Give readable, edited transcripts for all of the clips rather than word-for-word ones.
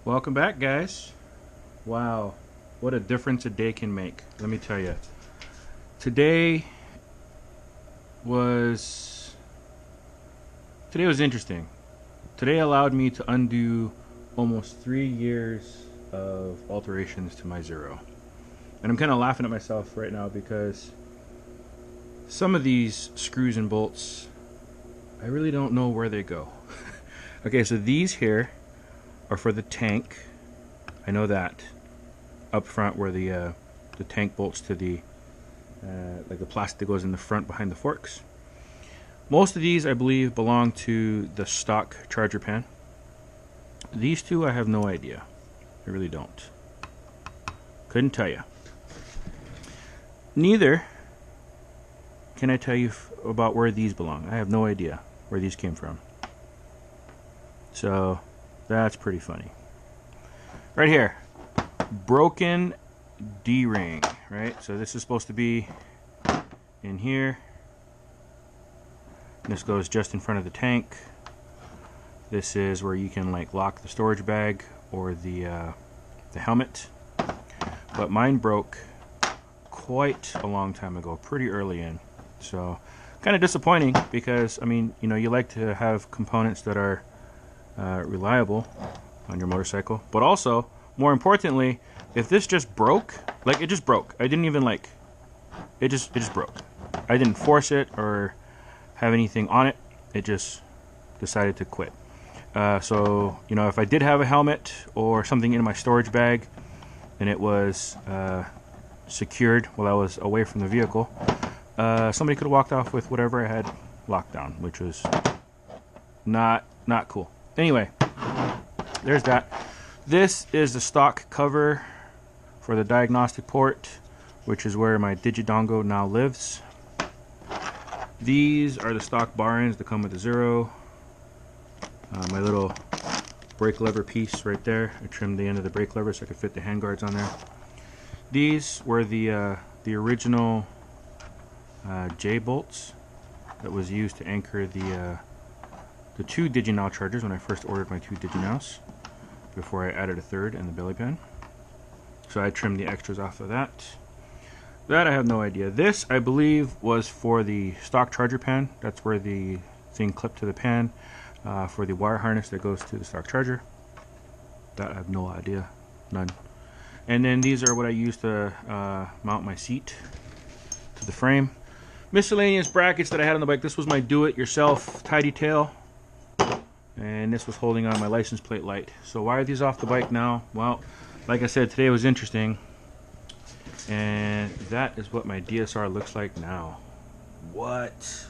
Welcome back, guys. Wow, what a difference a day can make. Let me tell you. Today was interesting. Today allowed me to undo almost 3 years of alterations to my Zero. And I'm kind of laughing at myself right now because some of these screws and bolts, I really don't know where they go. Okay, so these here are for the tank. I know that. Up front where the tank bolts to the like the plastic that goes in the front behind the forks. Most of these, I believe, belong to the stock charger pan. These two, I have no idea. I really don't. Couldn't tell you. Neither can I tell you about where these belong. I have no idea where these came from. So that's pretty funny. Right here, broken D-ring, right? So this is supposed to be in here. This goes just in front of the tank. This is where you can like lock the storage bag or the helmet. But mine broke quite a long time ago, pretty early in. So kind of disappointing because, I mean, you know, you like to have components that are reliable on your motorcycle, but also more importantly, if this just broke, like it just broke, I didn't even like it just broke. I didn't force it or have anything on it, it just decided to quit. So you know, if I did have a helmet or something in my storage bag and it was secured while I was away from the vehicle, somebody could have walked off with whatever I had locked down, which was not cool. Anyway, there's that. This is the stock cover for the diagnostic port, which is where my Digidongo now lives. These are the stock bar ends that come with the Zero. My little brake lever piece right there. I trimmed the end of the brake lever so I could fit the handguards on there. These were the original J bolts that was used to anchor the two DigiNow chargers when I first ordered my two DigiNows, before I added a third in the belly pan. So I trimmed the extras off of that. That I have no idea. This, I believe, was for the stock charger pan. That's where the thing clipped to the pan for the wire harness that goes to the stock charger. That I have no idea. None. And then these are what I use to mount my seat to the frame. Miscellaneous brackets that I had on the bike. This was my do-it-yourself tidy tail. And this was holding on my license plate light. So why are these off the bike now? Well, like I said, today was interesting. And that is what my DSR looks like now. What?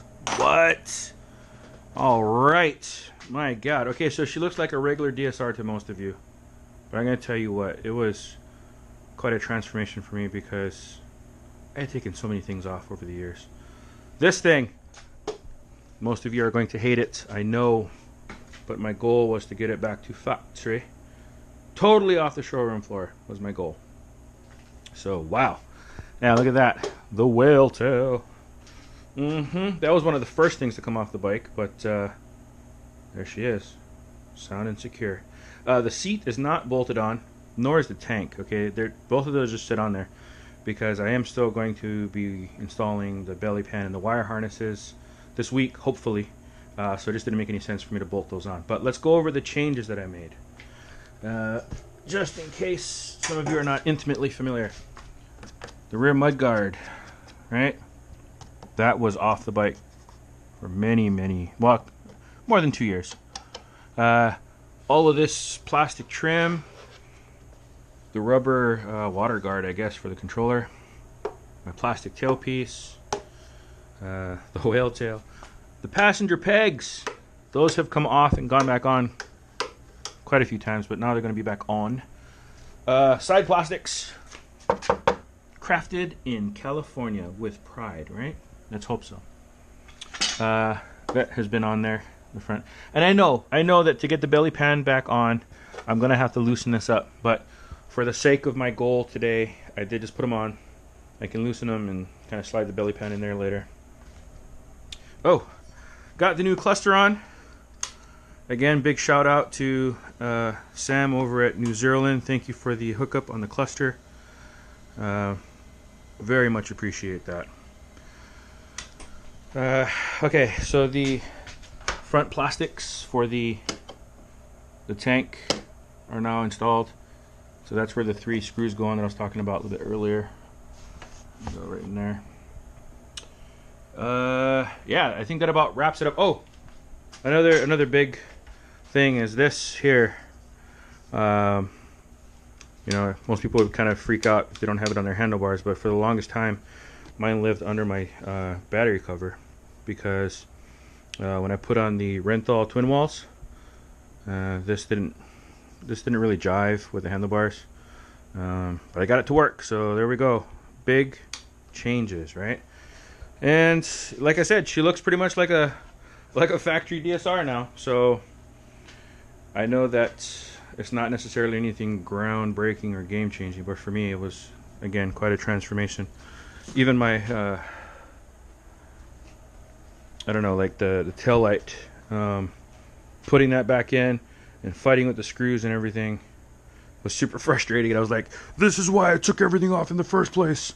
All right. My God. Okay, so she looks like a regular DSR to most of you. But I'm going to tell you what. It was quite a transformation for me because I had taken so many things off over the years. This thing, most of you are going to hate it, I know. But my goal was to get it back to factory. Totally off the showroom floor was my goal. So, wow. Now, look at that. The whale tail. That was one of the first things to come off the bike, but there she is. Sound and secure. The seat is not bolted on, nor is the tank. Okay, both of those just sit on there because I am still going to be installing the belly pan and the wire harnesses this week, hopefully. So it just didn't make any sense for me to bolt those on. But let's go over the changes that I made. Just in case some of you are not intimately familiar. The rear mudguard, right? That was off the bike for many, well, more than 2 years. All of this plastic trim, the rubber water guard, I guess, for the controller, my plastic tailpiece, the whale tail. The passenger pegs, those have come off and gone back on quite a few times, but now they're going to be back on. Side plastics, crafted in California with pride, right? Let's hope so. That has been on there, the front. And I know that to get the belly pan back on, I'm going to have to loosen this up. But for the sake of my goal today, I did just put them on. I can loosen them and kind of slide the belly pan in there later. Oh, got the new cluster on. Again, big shout out to Sam over at New Zealand. Thank you for the hookup on the cluster. Very much appreciate that. Okay, so the front plastics for the tank are now installed. So that's where the 3 screws go on that I was talking about a little bit earlier. Go right in there. Yeah, I think that about wraps it up. Oh, another big thing is this here. You know, most people would kind of freak out if they don't have it on their handlebars, but for the longest time, mine lived under my battery cover because when I put on the Renthal twin walls, this didn't really jive with the handlebars, but I got it to work. So there we go. Big changes, right? And like I said, she looks pretty much like a factory DSR now. So I know that it's not necessarily anything groundbreaking or game changing, but for me it was, again, quite a transformation. Even my I don't know, like the tail light, putting that back in and fighting with the screws and everything was super frustrating. And I was like, this is why I took everything off in the first place.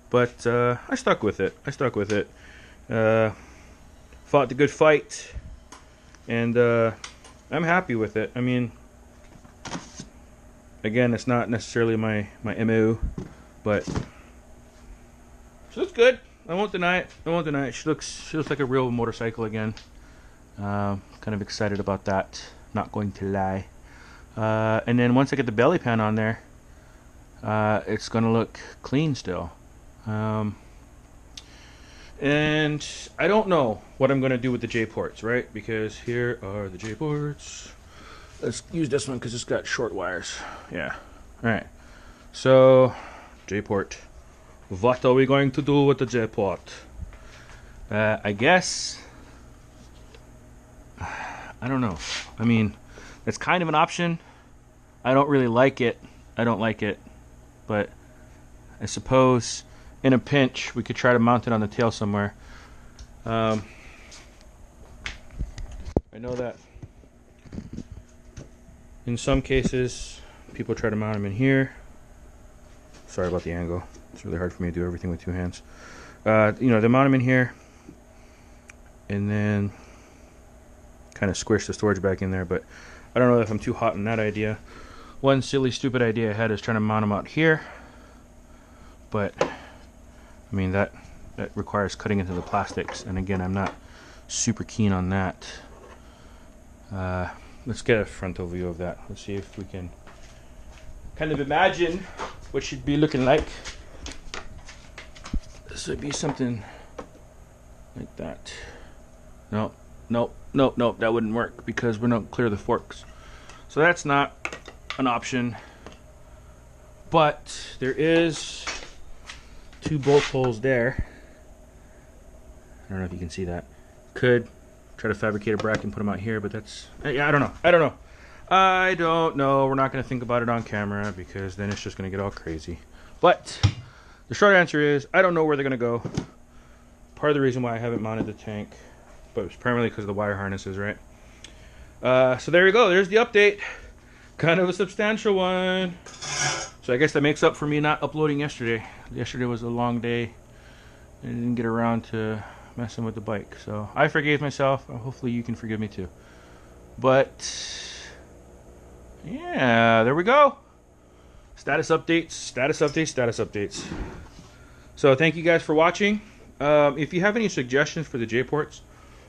But I stuck with it. Fought the good fight, and I'm happy with it. I mean, again, it's not necessarily my MO, but she looks good. I won't deny it. She looks like a real motorcycle again. Kind of excited about that. Not going to lie. And then once I get the belly pan on there, it's gonna look clean still. And I don't know what I'm gonna do with the J ports, right? Because here are the J ports. Let's use this one because it's got short wires. Yeah. All right. So J port. What are we going to do with the J port? I guess. I don't know. I mean, it's kind of an option. I don't really like it. But I suppose in a pinch we could try to mount it on the tail somewhere. I know that in some cases people try to mount them in here. Sorry about the angle. It's really hard for me to do everything with 2 hands. You know, they mount them in here and then kind of squish the storage back in there, but I don't know if I'm too hot on that idea. One silly stupid idea I had is trying to mount them out here, but I mean that requires cutting into the plastics, and again, I'm not super keen on that. Let's get a frontal view of that. Let's see if we can kind of imagine what should be looking like. This would be something like that. No, that wouldn't work because we're not clear the forks. So that's not an option. But there is 2 bolt holes there. I don't know if you can see that. Could try to fabricate a bracket and put them out here, but that's, yeah, I don't know. We're not going to think about it on camera because then it's just going to get all crazy. But the short answer is I don't know where they're going to go. Part of the reason why I haven't mounted the tank, but it's primarily because of the wire harnesses, right? So there you go. There's the update. Kind of a substantial one. So I guess that makes up for me not uploading yesterday. Yesterday was a long day. I didn't get around to messing with the bike. So I forgave myself. Hopefully you can forgive me too. But yeah, there we go. Status updates. So thank you guys for watching. If you have any suggestions for the J ports,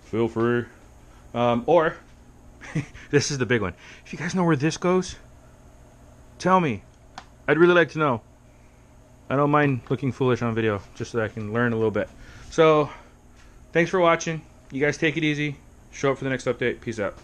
feel free. Or this is the big one. If you guys know where this goes, tell me. I'd really like to know. I don't mind looking foolish on video, just so that I can learn a little bit. So, thanks for watching. You guys take it easy. Show up for the next update. Peace out.